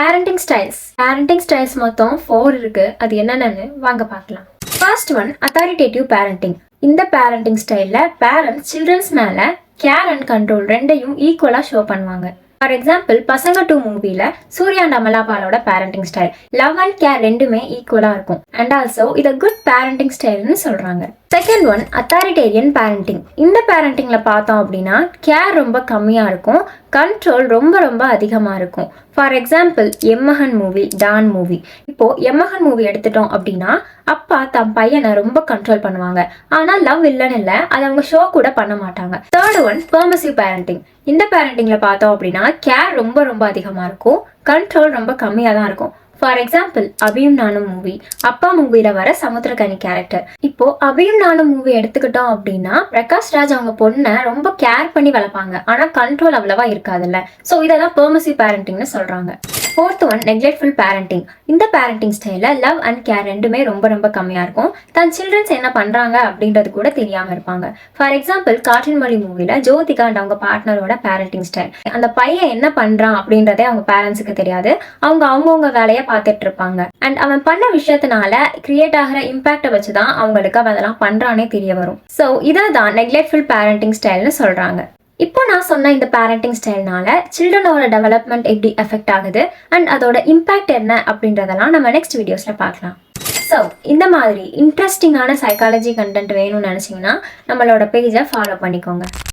Parenting styles மொத்தம் 4 இருக்கு. அது என்னென்னு வாங்க பார்க்கலாம். First one authoritative parenting. இந்த பேரண்டிங் ஸ்டைல்ல பேரண்ட்ஸ் சில்ட்ரன்ஸ் மேல கேர் அண்ட் கண்ட்ரோல் ரெண்டையும் ஈக்குவலா ஷோ பண்ணுவாங்க. ஃபார் எக்ஸாம்பிள் பசங்க 2 மூவில சூர்யா அண்ட் அமலா பாலோட parenting style love and care ரெண்டுமே ஈக்குவலா இருக்கும். அண்ட் ஆல்சோ இதை குட் பேரண்டிங் ஸ்டைல்னு சொல்றாங்க. Second one authoritarian parenting. இந்த பேரண்டிங்ல பார்த்தோம் அப்படின்னா கேர் ரொம்ப கம்மியா இருக்கும், கண்ட்ரோல் ரொம்ப ரொம்ப அதிகமா இருக்கும். For example Emmagan movie, Don movie. இப்போ எம்மகன் மூவி எடுத்துட்டோம் அப்படின்னா அப்பா தம் பையனை ரொம்ப கண்ட்ரோல் பண்ணுவாங்க. ஆனா லவ் இல்லைன்னு இல்லை, அதை அவங்க ஷோ கூட பண்ண மாட்டாங்க. Third one permissive parenting. இந்த பேரண்டிங்ல பார்த்தோம் அப்படின்னா கேர் ரொம்ப ரொம்ப அதிகமா இருக்கும், கண்ட்ரோல் ரொம்ப கம்மியா தான் இருக்கும். ஃபார் எக்ஸாம்பிள் அபியும் நானும் மூவி, அப்பா மூவில வர சமுத்திரகனி கேரக்டர். இப்போ அபியும் நானும் மூவி எடுத்துக்கிட்டோம் அப்படின்னா பிரகாஷ் ராஜ் அவங்க பொண்ணை ரொம்ப கேர் பண்ணி வளர்ப்பாங்க, ஆனா கண்ட்ரோல் அவ்வளவா இருக்காதுல்ல. ஸோ இதெல்லாம் பெர்மிசிவ் பேரண்டிங்னு சொல்றாங்க. Fourth one neglectful parenting. இந்த பேரண்டிங் ஸ்டைல லவ் அண்ட் கேர் ரெண்டுமே ரொம்ப ரொம்ப கம்மியா இருக்கும். தன் சில்ட்ரன்ஸ் என்ன பண்றாங்க அப்படின்றது கூட தெரியாம இருப்பாங்க. ஃபார் எக்ஸாம்பிள் காற்றின் மொழி மூவில ஜோதிகா அண்ட் அவங்க பார்ட்னரோட பேரண்டிங் ஸ்டைல். அந்த பையன் என்ன பண்றான் அப்படின்றதே அவங்க பேரண்ட்ஸுக்கு தெரியாது, அவங்கவுங்க வேலையை பார்த்துட்டு இருப்பாங்க. அண்ட் அவன் பண்ண விஷயத்தினால கிரியேட் ஆகிற இம்பாக்டை வச்சுதான் அவங்களுக்கு அவன் அதெல்லாம் பண்றானே தெரிய வரும். ஸோ இதை தான் நெக்லெக்ட்ஃபுல் பேரண்டிங் ஸ்டைல்னு சொல்றாங்க. இப்போ நான் சொன்ன இந்த பேரண்டிங் ஸ்டைல்னால சில்ட்ரனோட டெவலப்மெண்ட் எப்படி எஃபெக்ட் ஆகுது அண்ட் அதோட இம்பாக்ட் என்ன அப்படின்றதெல்லாம் நம்ம நெக்ஸ்ட் வீடியோஸ்ல பார்க்கலாம். ஸோ இந்த மாதிரி இன்ட்ரெஸ்டிங்கான சைக்காலஜி கண்டென்ட் வேணும்னு நினச்சிங்கன்னா நம்மளோட பேஜை ஃபாலோ பண்ணிக்கோங்க.